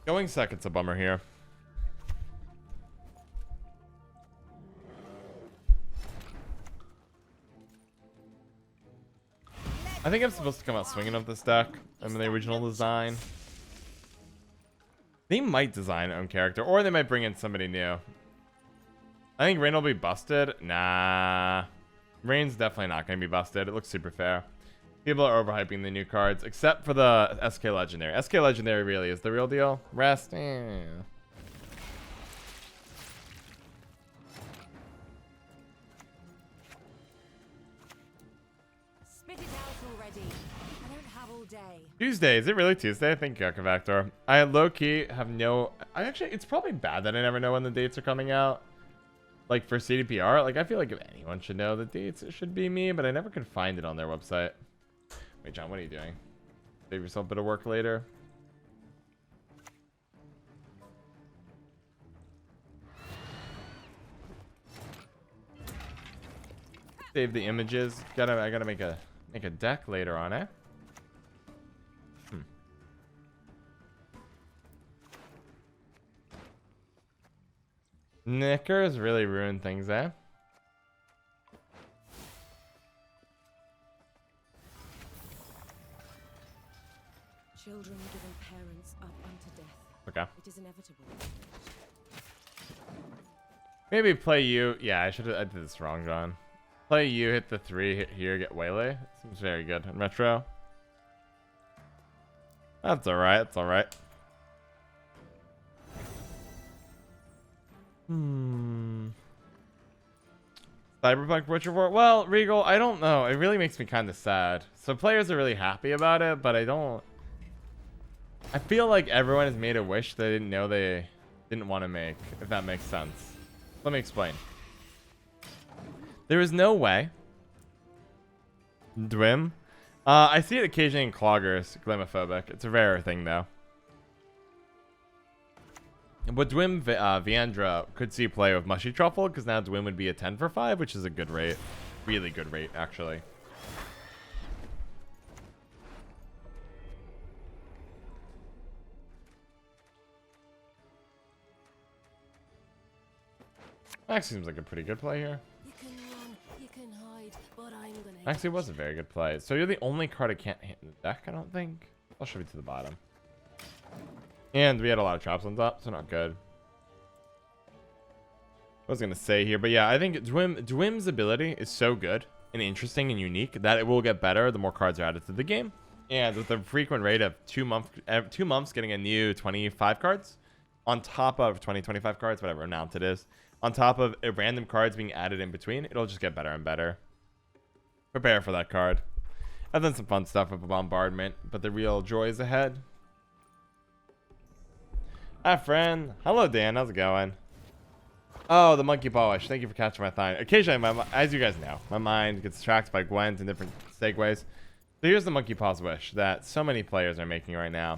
Going second's a bummer here. I think I'm supposed to come out swinging of this deck. I mean, the original design. They might design their own character, or they might bring in somebody new. I think Rain will be busted. Nah. Rain's definitely not going to be busted. It looks super fair. People are overhyping the new cards, except for the SK Legendary. SK Legendary really is the real deal. Rest, Spit it out already. I don't have all day. Tuesday. Is it really Tuesday? Thank you, Akavactor. I low-key have no... Actually, it's probably bad that I never know when the dates are coming out. Like, for CDPR. Like, I feel like if anyone should know the dates, it should be me, but I never could find it on their website. Wait, John, what are you doing? Save yourself a bit of work later. Save the images. I gotta make a deck later on, eh? Knickers really ruined things, eh? Children giving parents up unto death. Okay. It is inevitable. Maybe play you. Yeah, I did this wrong, John. Play you, hit the 3, hit here, get Waylay. Seems very good in retro. That's alright, that's alright. Cyberpunk Butcher War. Well, Regal, I don't know. It really makes me kind of sad. So players are really happy about it, but I feel like everyone has made a wish they didn't know they didn't want to make, if that makes sense. Let me explain. There is no way. Dwim. I see it occasionally in cloggers, glamophobic. It's a rare thing, though. But Dwim Viandra could see play with Mushy Truffle, because now Dwim would be a 10 for 5, which is a good rate. Really good rate, actually. Max seems like a pretty good play here. You can run, you can hide, but I'm gonna. Actually, it was a very good play. So you're the only card I can't hit in the deck, I don't think. I'll shove it to the bottom. And we had a lot of traps on top, so not good. I was gonna say here, but yeah, I think Dwim's ability is so good and interesting and unique that it will get better the more cards are added to the game. And with the frequent rate of 2 months getting a new 25 cards on top of 25 cards, whatever amount it is, on top of random cards being added in between, it'll just get better and better. Prepare for that card. I've done some fun stuff with Bombardment, but the real joy is ahead. Hi, friend. Hello, Dan. How's it going? Oh, the monkey polish. Thank you for catching my thigh. Occasionally, as you guys know, my mind gets distracted by Gwent and different segues. So here's the monkey paws wish that so many players are making right now.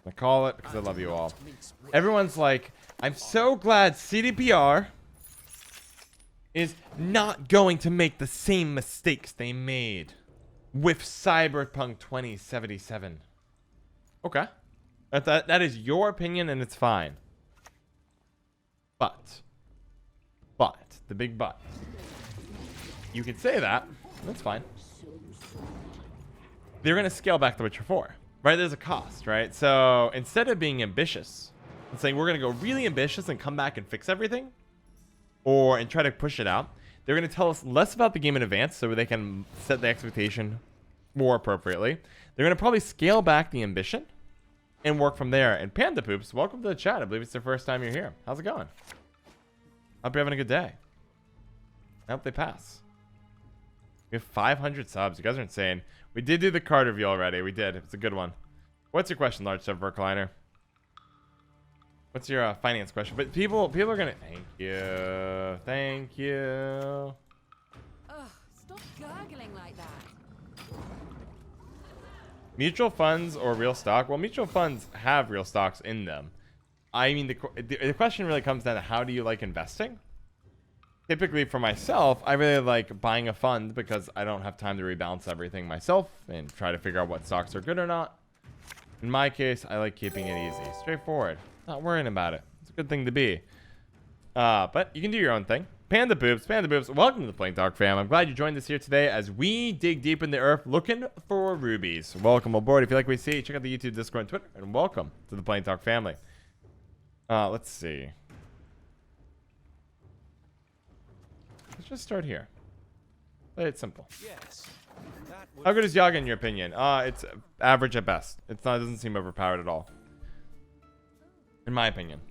I call it because I love you all. Everyone's like, I'm so glad CDPR is not going to make the same mistakes they made with Cyberpunk 2077. Okay. That is your opinion, and it's fine. But, the big but. You can say that. That's fine. They're going to scale back The Witcher 4. Right? There's a cost, right? So, instead of being ambitious and saying we're going to go really ambitious and come back and fix everything, and try to push it out, they're going to tell us less about the game in advance so they can set the expectation more appropriately. They're going to probably scale back the ambition and work from there. And Panda Poops, welcome to the chat. I believe it's the first time you're here. How's it going? Hope you're having a good day. I hope they pass. We have 500 subs. You guys are insane. We did do the card review already. We did. It's a good one. What's your question, Large Sub Recliner? What's your finance question? But people are gonna. Thank you. Thank you. Ugh, stop gurgling like that. Mutual funds or real stock? Well, mutual funds have real stocks in them. I mean, the question really comes down to how do you like investing? Typically, for myself, I really like buying a fund because I don't have time to rebalance everything myself and try to figure out what stocks are good or not. In my case, I like keeping it easy. Straightforward. Not worrying about it. It's a good thing to be. But you can do your own thing. Panda Boobs, welcome to the Playing Talk fam. I'm glad you joined us here today as we dig deep in the earth looking for rubies. Welcome aboard. If you like what you see, check out the YouTube, Discord, and Twitter, and welcome to the Playing Talk family. Let's see. Let's just start here. Play it simple. Yes. How good is Yaga in your opinion? It's average at best. It doesn't seem overpowered at all. In my opinion.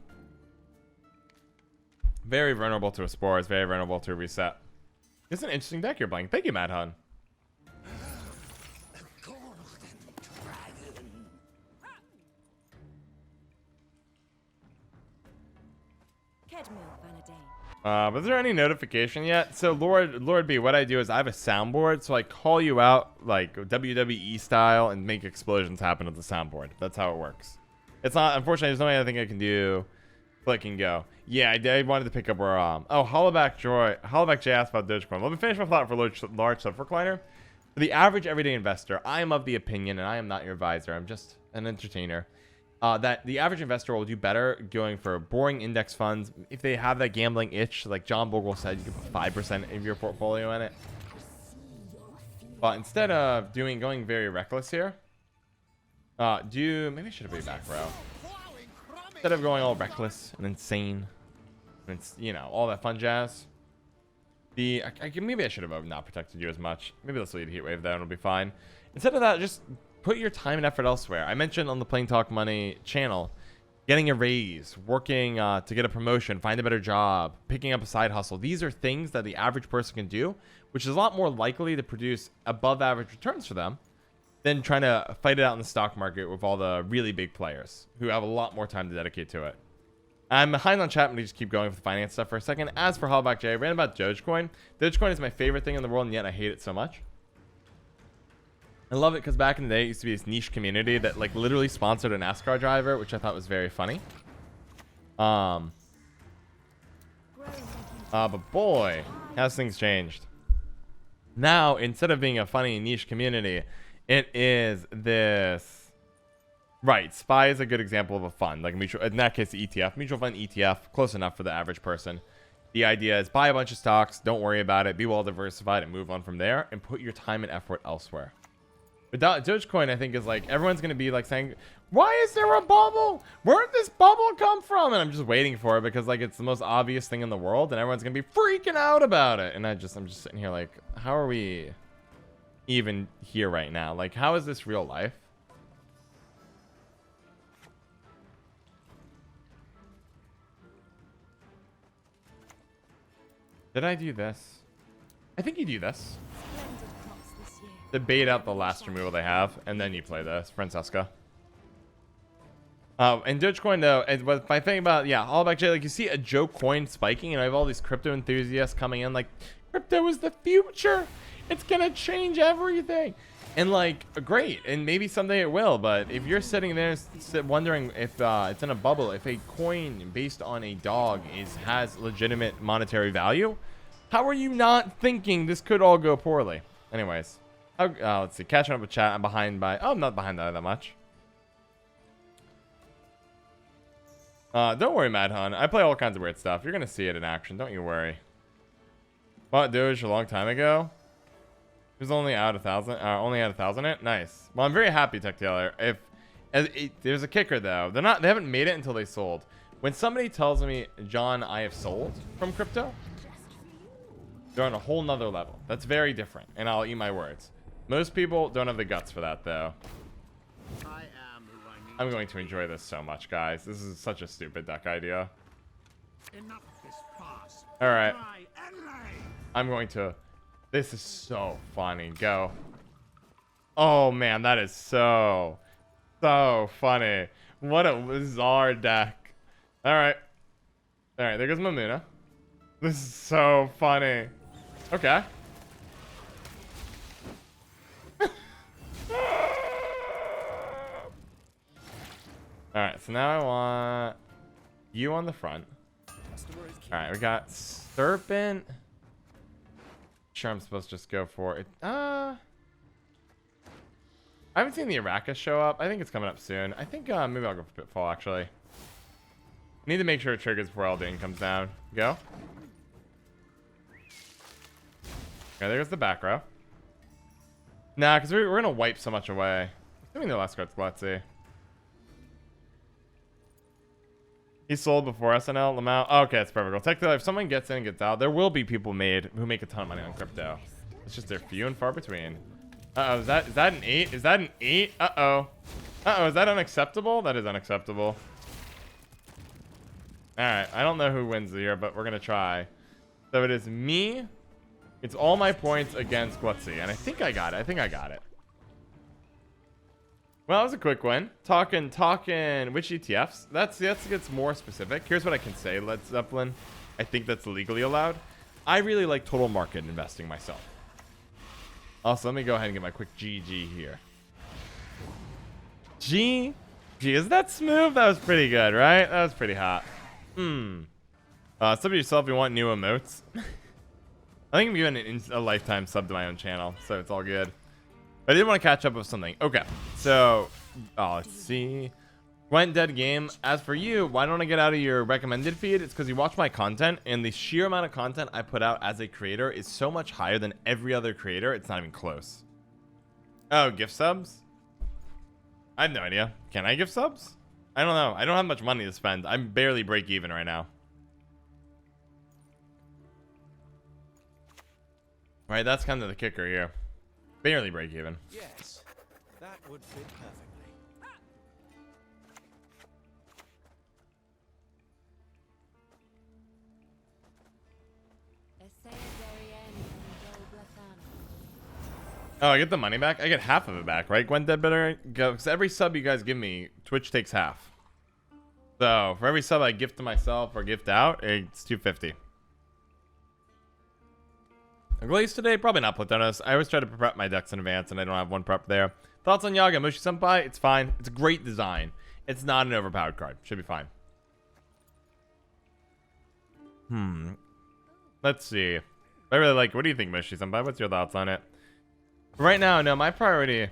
Very vulnerable to a spore. It's very vulnerable to a reset. It's an interesting deck you're playing. Thank you, Matt Hun. But is there any notification yet? So Lord B, what I do is I have a soundboard, so I call you out like WWE style and make explosions happen at the soundboard. That's how it works. It's not, unfortunately, there's no other thing I can do. Click and go. Yeah, I wanted to pick up where oh, Hollowback J asked about Dogecoin. Let me finish my thought for large sub recliner. For the average everyday investor, I am of the opinion, and I am not your advisor, I'm just an entertainer, that the average investor will do better going for boring index funds. If they have that gambling itch, like John Bogle said, you can put 5% of your portfolio in it. But instead of going very reckless here, maybe I should have been back row. Instead of going all reckless and insane, and it's, you know, all that fun jazz. Maybe I should have not protected you as much. Maybe let's lead a heat wave there and it'll be fine. Instead of that, just put your time and effort elsewhere. I mentioned on the Playing Talk Money channel, getting a raise, working to get a promotion, find a better job, picking up a side hustle. These are things that the average person can do, which is a lot more likely to produce above average returns for them than trying to fight it out in the stock market with all the really big players who have a lot more time to dedicate to it. I'm behind on chat, but just keep going with the finance stuff for a second. As for Hollowback J, I ran about Dogecoin. Dogecoin is my favorite thing in the world, and yet I hate it so much. I love it because back in the day, it used to be this niche community that like literally sponsored a NASCAR driver, which I thought was very funny. But boy, has things changed. Now, instead of being a funny niche community, it is this. Right, SPY is a good example of a fund, like a mutual, in that case, the ETF. Mutual fund ETF, close enough for the average person. The idea is buy a bunch of stocks, don't worry about it, be well diversified, and move on from there, and put your time and effort elsewhere. But Dogecoin, I think, is like, everyone's going to be like saying, why is there a bubble? Where did this bubble come from? And I'm just waiting for it because like it's the most obvious thing in the world, and everyone's going to be freaking out about it. And I'm just sitting here like, how are we even here right now? Like, how is this real life? Did I do this? I think you do this. To bait out the last removal they have, and then you play this, Francesca. And Dogecoin though, what my thing about, yeah, all about J, like you see a joke coin spiking, and I have all these crypto enthusiasts coming in like, crypto is the future. It's gonna change everything. And like, great, and maybe someday it will, but if you're sitting there wondering if it's in a bubble, if a coin based on a dog has legitimate monetary value, how are you not thinking this could all go poorly? Anyways, let's see, catching up with chat. I'm behind by, I'm not behind that much. Don't worry, Mad Hun. I play all kinds of weird stuff. You're gonna see it in action, don't you worry. Bought Doge a long time ago. It was only out 1,000. Only had 1,000 in it. Nice. Well, I'm very happy, Tech Taylor. There's a kicker though. They haven't made it until they sold. When somebody tells me, John, I have sold from crypto, they're on a whole nother level. That's very different, and I'll eat my words. Most people don't have the guts for that though. I'm going to enjoy this so much, guys. This is such a stupid deck idea. All right. I'm going to. This is so funny. Go. Oh man, that is so funny. What a bizarre deck. All right. There goes Mamuna. This is so funny. Okay. Alright, so now I want you on the front. Alright, we got Serpent. Sure, I'm supposed to just go for it. I I haven't seen the Arachas show up. I think it's coming up soon. I think maybe I'll go for Pitfall, actually. Need to make sure it triggers before Eldain comes down. Go. Okay, there's the back row. Nah, because we're going to wipe so much away. Assuming the last card's Glutzy. He sold before SNL, Lamau. Oh, okay, that's perfect. Well, technically, if someone gets in and gets out, there will be people who make a ton of money on crypto. It's just they're few and far between. Uh-oh, is that an 8? Is that an 8? Uh-oh. Uh-oh, is that unacceptable? That is unacceptable. Alright, I don't know who wins here, but we're gonna try. So it is me. It's all my points against Glutzy, and I think I got it. I think I got it. Well, that was a quick one. Talking which ETFs? That gets more specific. Here's what I can say, Led Zeppelin. I think that's legally allowed. I really like total market investing myself. Also, let me go ahead and get my quick GG here. Gee, is that smooth? That was pretty good, right? That was pretty hot. Sub to yourself if you want new emotes. I think I'm giving a lifetime sub to my own channel, so it's all good. But I did want to catch up with something. Okay, so let's see. Gwent dead game. As for you, why don't I get out of your recommended feed? It's because you watch my content, and the sheer amount of content I put out as a creator is so much higher than every other creator. It's not even close. Oh, gift subs? I have no idea. Can I gift subs? I don't know. I don't have much money to spend. I'm barely break even right now. Right, that's kind of the kicker here. Barely break even. Yes, that would fit perfectly. Oh, I get the money back? I get half of it back, right? Gwent dead better? Because every sub you guys give me, Twitch takes half. So, for every sub I gift to myself or gift out, it's $250. Glaze today? Probably not Platonos. I always try to prep my decks in advance, and I don't have one prep there. Thoughts on Yaga? Mushi Senpai? It's fine. It's a great design. It's not an overpowered card. Should be fine. Let's see. I really like it. What do you think, Mushi Senpai? What's your thoughts on it? Right now, no, my priority.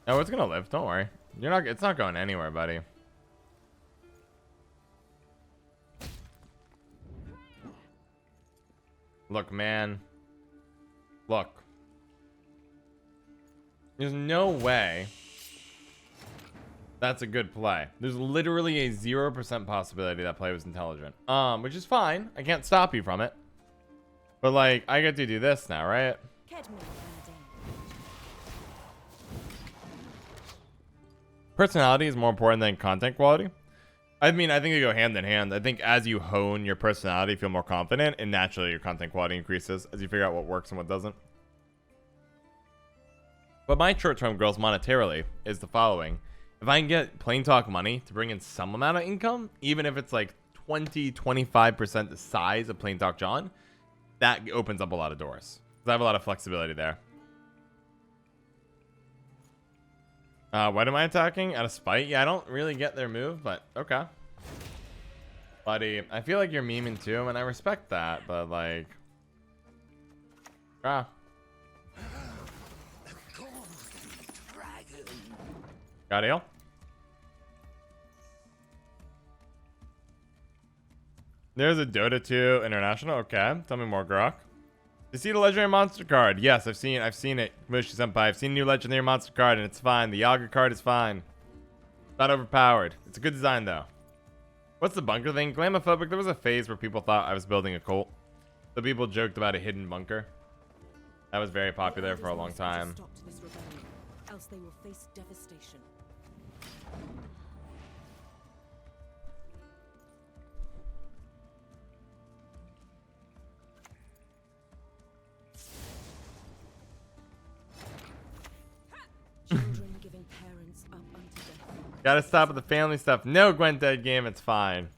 Oh, it's gonna live. Don't worry. It's not going anywhere, buddy. Look, man. Look. There's no way that's a good play. There's literally a 0% possibility that play was intelligent. Which is fine. I can't stop you from it. But, like, I get to do this now, right? Personality is more important than content quality. I mean, I think they go hand in hand. I think as you hone your personality, you feel more confident, and naturally your content quality increases as you figure out what works and what doesn't. But my short-term goals monetarily is the following. If I can get plain talk money to bring in some amount of income, even if it's like 20-25% the size of plain talk John, that opens up a lot of doors. I have a lot of flexibility there. What am I attacking? Out of spite? Yeah, I don't really get their move, but okay. Buddy, I feel like you're memeing too, and I respect that, but like... Got heal? There's a Dota 2 International. Okay, tell me more, Grok. You see the legendary monster card? Yes, I've seen it. Mushi Senpai, I've seen new legendary monster card, and it's fine. The Yaga card is fine. Not overpowered. It's a good design though. What's the bunker thing? Glamophobic. There was a phase where people thought I was building a cult. So people joked about a hidden bunker. That was very popular for a long time. Else they will face devastation. Children giving parents up unto death. Gotta stop with the family stuff. No Gwent dead game, it's fine.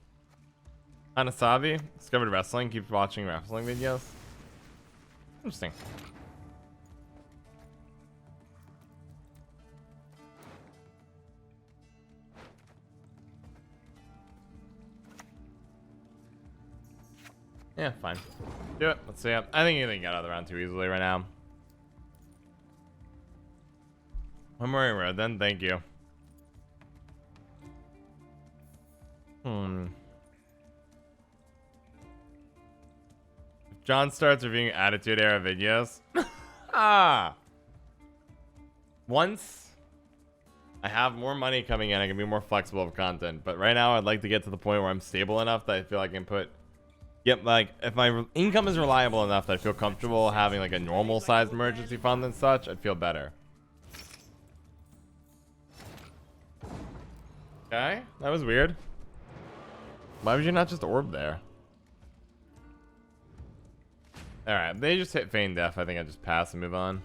Anasabi discovered wrestling, keeps watching wrestling videos. Interesting. Yeah, fine. Do it. Let's see. I think you can get out of the round too easily right now. I'm wearing red then. Thank you. If John starts reviewing Attitude Era videos. Once I have more money coming in, I can be more flexible with content. But right now, I'd like to get to the point where I'm stable enough that I feel like I can put... Yep, like, if my income is reliable enough that I feel comfortable having, like, a normal-sized emergency fund and such, I'd feel better. Okay, that was weird. Why would you not just orb there? Alright, they just hit Feign Death. I think I just pass and move on.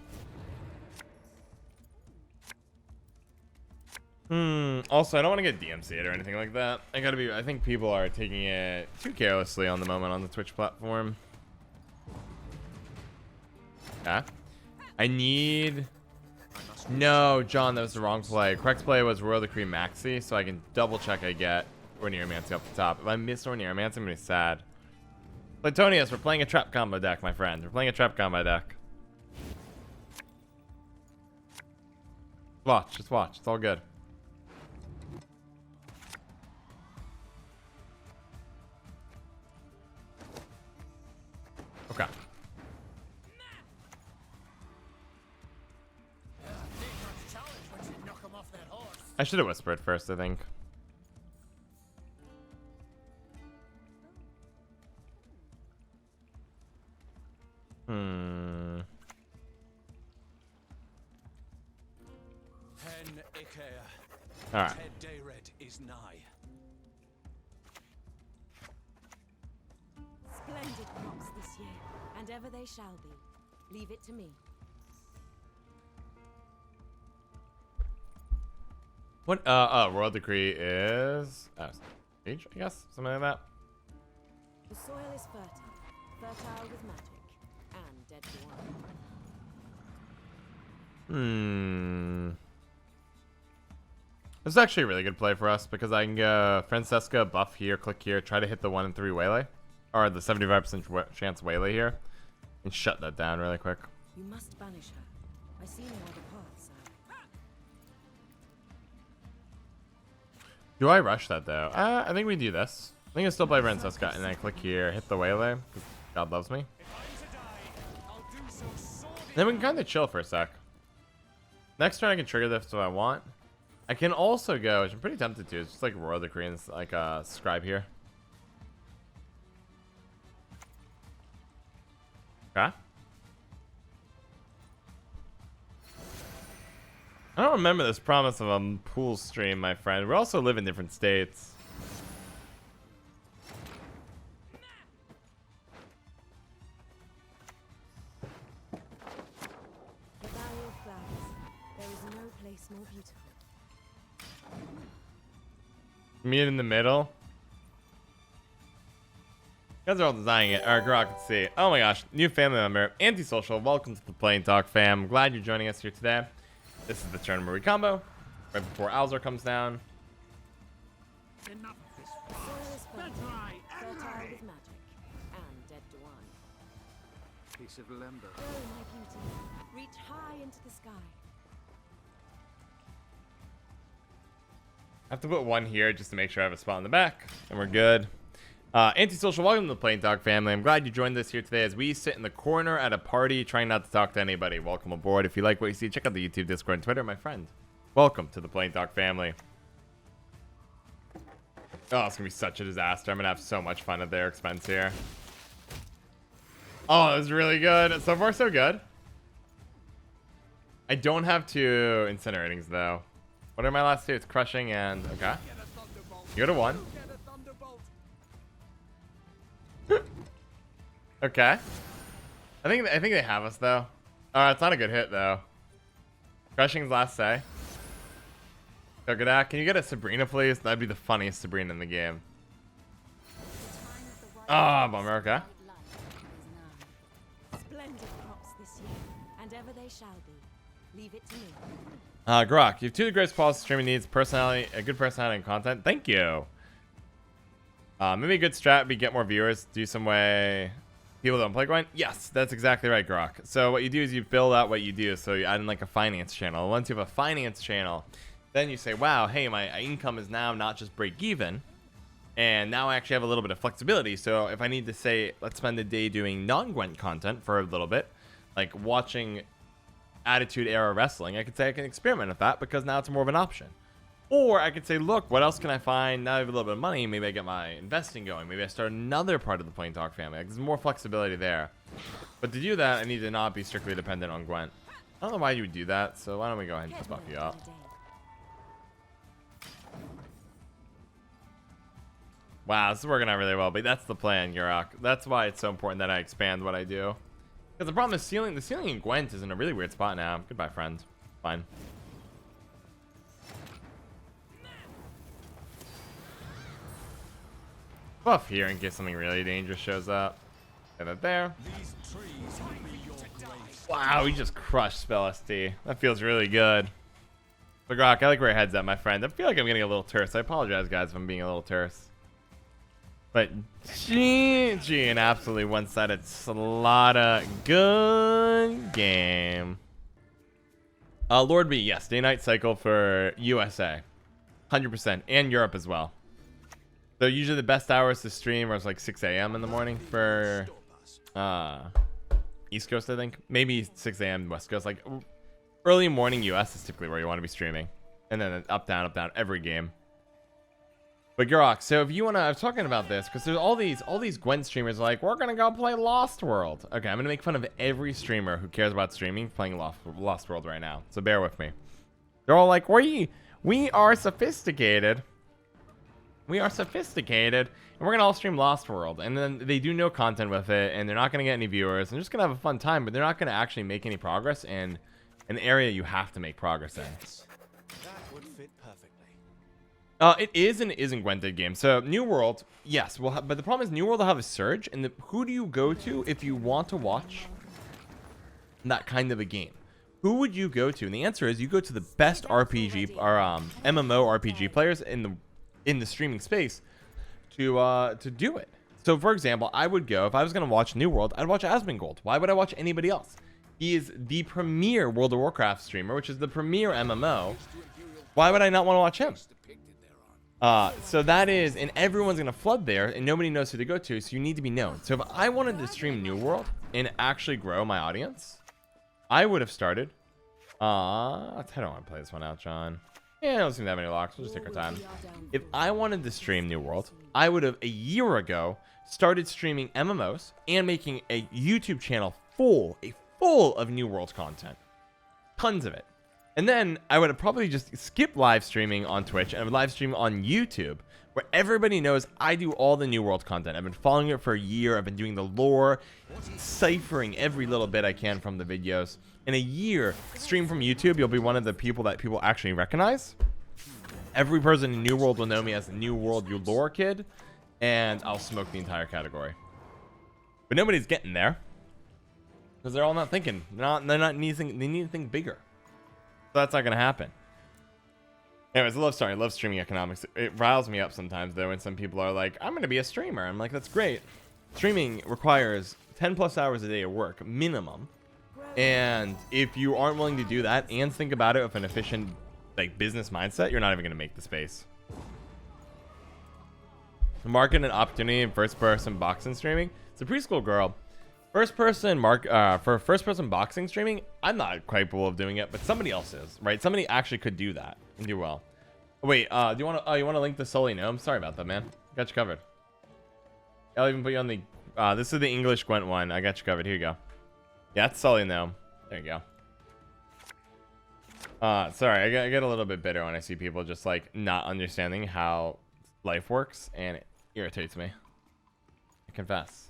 Also, I don't want to get DMC'd or anything like that. I think people are taking it too carelessly on the moment on the Twitch platform. Yeah. No, John, that was the wrong play. Correct play was Royal Decree Maxi, so I can double check I get Orneromancy up the top. If I miss Orneromancy, I'm going to be sad. Platonius, we're playing a trap combo deck, my friend. We're playing a trap combo deck. Watch, just watch. It's all good. Okay. I should have whispered first, I think. All right. Is nigh. Splendid crops this year, and ever they shall be. Leave it to me. What? Royal Decree is age, I guess, something like that. The soil is fertile with magic, and dead to one. This is actually a really good play for us because I can go Francesca, buff here, click here, try to hit the 1 in 3 waylay, or the 75% chance waylay here, and shut that down really quick. You must banish her. I see no other path, sir. Do I rush that though? I think we do this. I think I still play Francesca and then I click here, hit the waylay, because God loves me. Then we can kind of chill for a sec. Next turn I can trigger this if I want. I can also go, which I'm pretty tempted to, it's just like Royal Decree and like Scribe here. Okay. I don't remember this promise of a pool stream, my friend. We also live in different states. The Valley of Flowers. There is no place more beautiful. Meet in the middle. You guys are all designing it. Alright, Grok, let's see. Oh my gosh, new family member, Antisocial. Welcome to the Plain Talk fam. I'm glad you're joining us here today. This is the turn where we combo, right before Alzar comes down. The soil is fertile with magic, and dead to one. Piece of lumber. Go, my beauty. Reach high into the sky. I have to put one here just to make sure I have a spot in the back, and we're good. Antisocial, welcome to the Plain Talk family. I'm glad you joined us here today as we sit in the corner at a party trying not to talk to anybody. Welcome aboard. If you like what you see, check out the YouTube, Discord, and Twitter, my friend. Welcome to the Plain Talk family. Oh, it's gonna be such a disaster. I'm gonna have so much fun at their expense here. Oh, it was really good. So far, so good. I don't have 2 incineratings though. What are my last 2? It's crushing and okay. You go to 1. Okay. I think they have us though. It's not a good hit though. Crushing's last say. Kogodak, can you get a Sabrina please? That'd be the funniest Sabrina in the game. Bummer, okay. Splendid crops this year, and ever they shall be. Leave it to me. Grok, you have 2 of the greatest qualities streaming needs: personality, a good personality, and content. Thank you. Maybe a good strat would be get more viewers, do some way People don't play Gwent? Yes, that's exactly right, Grok. So what you do is you build out what you do. So you add in like a finance channel. Once you have a finance channel, then you say, wow, hey, my income is now not just break even. And now I actually have a little bit of flexibility. So if I need to say, let's spend the day doing non-Gwent content for a little bit, like watching Attitude Era Wrestling, I could say I can experiment with that because now it's more of an option. Or I could say, look, what else can I find? Now I have a little bit of money. Maybe I get my investing going. Maybe I start another part of the Plain Talk family. Like, there's more flexibility there. But to do that, I need to not be strictly dependent on Gwent. I don't know why you would do that, so why don't we go ahead and just buff you up. Wow, this is working out really well, but that's the plan, Yurok. That's why it's so important that I expand what I do. Because the problem is the ceiling in Gwent is in a really weird spot now. Goodbye, friend. Fine. Buff here in case something really dangerous shows up. Get that there. Wow, we just crushed Spell ST. That feels really good. But Grok, I like where your head's at, my friend. I feel like I'm getting a little terse. I apologize, guys, if I'm being a little terse. But GG, an absolutely one-sided slaughter. Good game. Lord B, yes, day-night cycle for USA. 100%, and Europe as well. So usually the best hours to stream are like 6 a.m. in the morning for East Coast, I think. Maybe 6 a.m. West Coast. Like early morning US is typically where you want to be streaming. And then up, down, every game. But Gurok, so if you want to, I was talking about this because there's all these Gwent streamers like, we're going to go play Lost World. Okay, I'm going to make fun of every streamer who cares about streaming playing Lost World right now. So bear with me. They're all like, we are sophisticated. We are sophisticated, and we're going to all stream Lost World. And then they do no content with it, and they're not going to get any viewers. They're just going to have a fun time, but they're not going to actually make any progress in an area you have to make progress in. That would fit perfectly. It is and isn't Gwented game. So, New World, yes. But the problem is New World will have a surge, and who do you go to if you want to watch that kind of a game? Who would you go to? And the answer is you go to the best RPG or MMO RPG players in the streaming space to do it. So for example, I would go, if I was going to watch New World, I'd watch Asmongold. Why would I watch anybody else? He is the premier World of Warcraft streamer, which is the premier MMO. Why would I not want to watch him? So that is, and everyone's going to flood there and nobody knows who to go to, so you need to be known. So if I wanted to stream New World and actually grow my audience, I would have started I don't want to play this one out, John. Yeah, I don't seem to have any locks. We'll just take our time. If I wanted to stream New World, I would have a year ago started streaming MMOs and making a YouTube channel full of New World content. Tons of it. And then I would have probably just skipped live streaming on Twitch and I would live stream on YouTube, where everybody knows I do all the New World content. I've been following it for a year. I've been doing the lore, ciphering every little bit I can from the videos. In a year, stream from YouTube, you'll be one of the people that people actually recognize. Every person in New World will know me as the New World lore kid, and I'll smoke the entire category. But nobody's getting there because they're all not thinking. They need to think bigger. So that's not gonna happen. Anyways, I love streaming economics. It riles me up sometimes though when some people are like, I'm gonna be a streamer. I'm like, that's great. Streaming requires 10+ hours a day of work minimum. And if you aren't willing to do that and think about it with an efficient like business mindset, you're not even going to make the space. Market an opportunity in first-person boxing streaming. It's a preschool girl. For first-person boxing streaming, I'm not capable of doing it, but somebody else is, right? Somebody actually could do that and do well. Wait, do you want to link the Sully Gnome? Sorry about that, man. Got you covered. I'll even put you on the this is the English Gwent one. I got you covered. Here you go. Yeah, it's Sully Gnome. There you go. Sorry, I get a little bit bitter when I see people just like not understanding how life works, and it irritates me. I confess.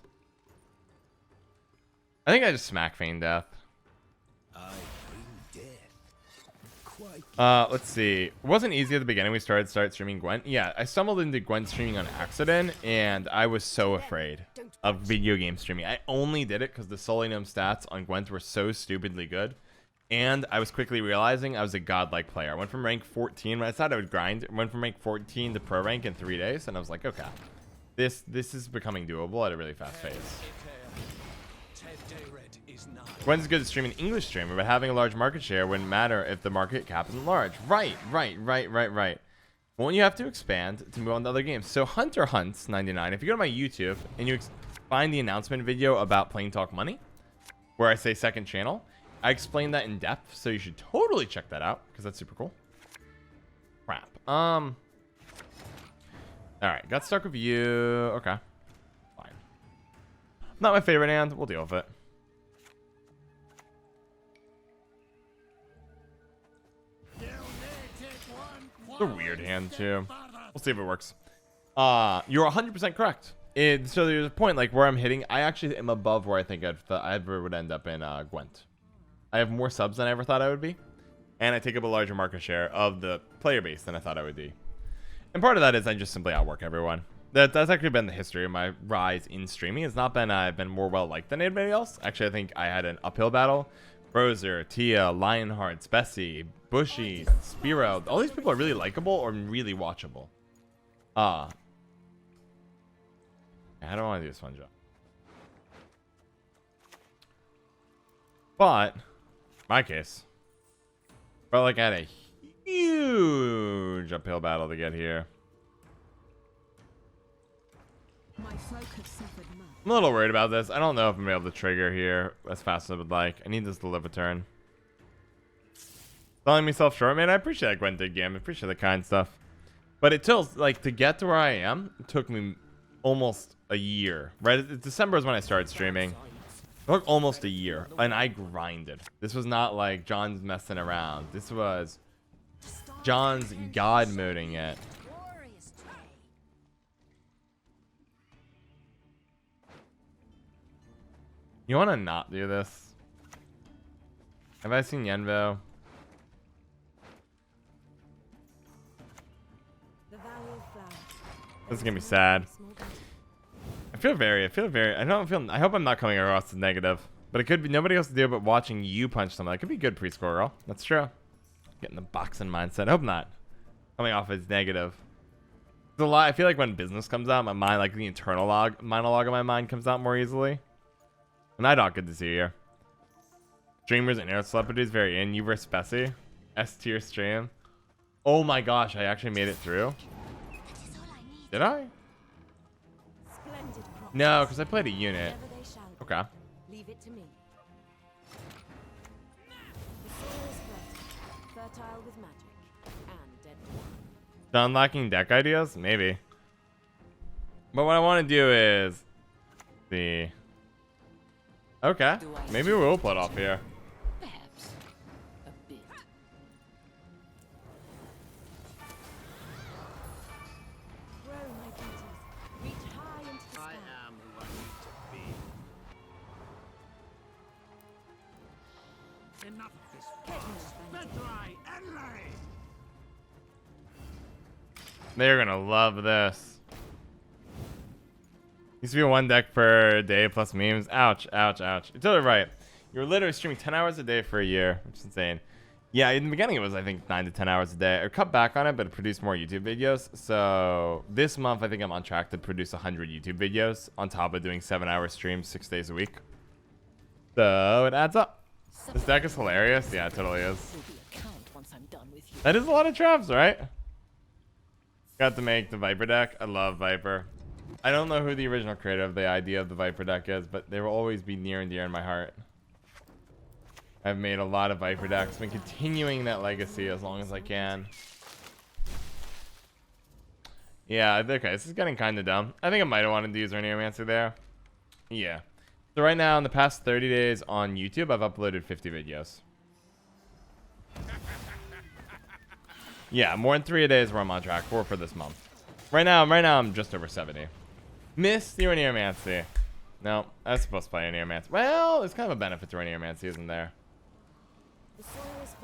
I think I just smacked Feign Death. Let's see. It wasn't easy at the beginning. We started streaming Gwent. Yeah, I stumbled into Gwent streaming on accident, and I was so afraid of video game streaming. I only did it because the Sully Gnome stats on Gwent were so stupidly good, and I was quickly realizing I was a godlike player. I went from rank 14. When I thought I would grind, I went from rank 14 to pro rank in 3 days, and I was like, okay, this is becoming doable at a really fast pace. Gwent's good at streaming English streamer, but having a large market share wouldn't matter if the market cap isn't large. Right. Won't you have to expand to move on to other games? So Hunter Hunts 99. If you go to my YouTube and you find the announcement video about Plain Talk Money, where I say second channel, I explain that in depth, so you should totally check that out because that's super cool. Crap. All right, got stuck with you. Okay, fine. Not my favorite hand. We'll deal with it. It's a weird hand too. We'll see if it works. You're 100% correct. So there's a point like where I'm hitting. I actually am above where I think I ever would end up in Gwent. I have more subs than I ever thought I would be, and I take up a larger market share of the player base than I thought I would be. And part of that is I just simply outwork everyone. That's actually been the history of my rise in streaming. It's not been I've been more well liked than anybody else. Actually, I think I had an uphill battle. Brozer, Tia, Lionheart, Spessy, Bushy, Spiro. All these people are really likable or really watchable. I don't want to do this one job. But, my case, felt like I had a huge uphill battle to get here. I'm a little worried about this. I don't know if I'm going to be able to trigger here as fast as I would like. I need this to live a turn. Selling myself short, man. I appreciate that Gwent did game. I appreciate the kind stuff. But it tells, like, to get to where I am, it took me almost a year. Right? December is when I started streaming. It took almost a year. And I grinded. This was not like John's messing around. This was John's God moding it. You want to not do this? Have I seen Yenvo? This is gonna be sad. I hope I'm not coming across as negative. But it could be nobody else to do but watching you punch someone. That could be good, preschool girl. That's true. Getting the boxing mindset. I hope not. Coming off as negative. There's a lot. I feel like when business comes out, my mind, like the internal monologue of my mind comes out more easily. Night Hawk, good to see you here. Streamers and air celebrities very in. You versus Spessy. S tier stream. Oh my gosh, I actually made it through. Did I? No, because I played a unit. Okay. Leave it to me. Fertile with magic and dead. Unlocking deck ideas? Maybe. But what I want to do is see. Okay. Maybe we'll put off here. Perhaps a bit. Grow, my beauties. Reach high into the sky. I am who I need to be. Enough of this. Vetrai, Eldain! They're gonna love this. Used to be one deck per day plus memes. Ouch, ouch, ouch. You're totally right. You're literally streaming 10 hours a day for a year, which is insane. Yeah, in the beginning it was, I think, 9 to 10 hours a day. I cut back on it, but it produced more YouTube videos. So this month, I think I'm on track to produce 100 YouTube videos on top of doing 7-hour streams 6 days a week. So it adds up. This deck is hilarious. Yeah, it totally is. That is a lot of traps, right? Got to make the Viper deck. I love Viper. I don't know who the original creator of the idea of the Viper deck is, but they will always be near and dear in my heart. I've made a lot of Viper decks. Been continuing that legacy as long as I can. Yeah, okay, this is getting kind of dumb. I think I might have wanted to use Reneomancer there. Yeah. So right now, in the past 30 days on YouTube, I've uploaded 50 videos. Yeah, more than 3 a day is where I'm on track for this month. Right now I'm just over 70. Miss the Reneomancy. No, I was supposed to play Reneomancy. Well, there's kind of a benefit to Reneomancy, isn't there? The soil is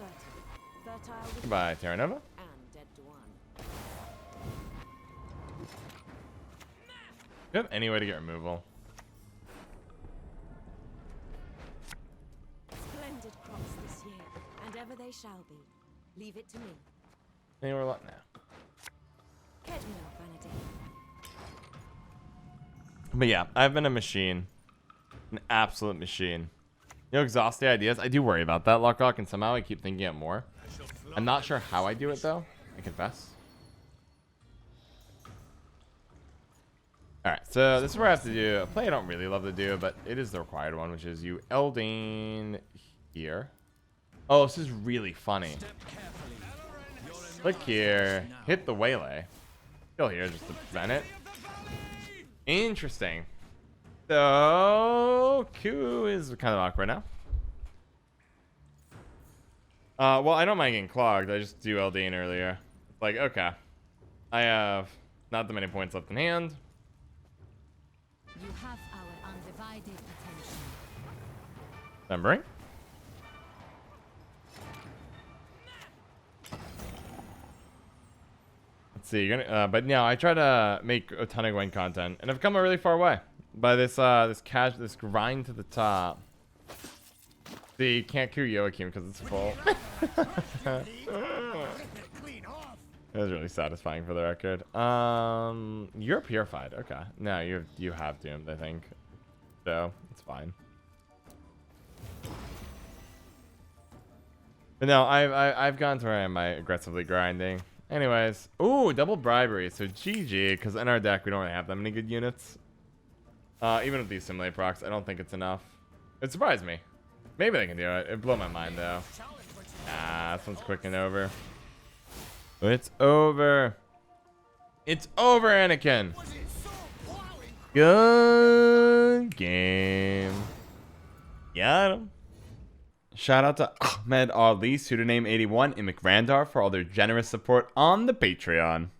fertile with Goodbye, Terra Nova. and dead to one. Do you have any way to get removal? Splendid crops this year, and ever they shall be. Leave it to me. Anywhere left now. Kedmil, Vanity. But yeah, I've been a machine. An absolute machine. You know, exhaust the ideas. I do worry about that, Lockrock, and somehow I keep thinking it more. I'm not sure how I do it, though. I confess. Alright, so this is where I have to do a play I don't really love to do, but it is the required one, which is you Eldain here. Oh, this is really funny. Click here, hit the waylay. Kill here just to prevent it. Interesting. So, Q is kind of awkward now. Well, I don't mind getting clogged. I just do Eldain earlier. It's like, okay. I have not that many points left in hand. You have our undivided attention. Remembering. Let's see. You're gonna, but now I try to make a ton of Gwent content, and I've come a really far way by this this grind to the top. See, you can't Q Joachim because it's full. That was really satisfying for the record. You're purified. Okay. No, you have doomed, I think. So it's fine. But no, I've gone to where I am aggressively grinding. Anyways, ooh, double bribery. So GG, because in our deck we don't really have that many good units. Even with these Assimilate procs, I don't think it's enough. It surprised me. Maybe they can do it. It blew my mind though. Ah, this one's quick and over. It's over. It's over, Anakin. Good game. Got him. Shout out to Ahmed Ali, pseudonym 81, and McRandar for all their generous support on the Patreon.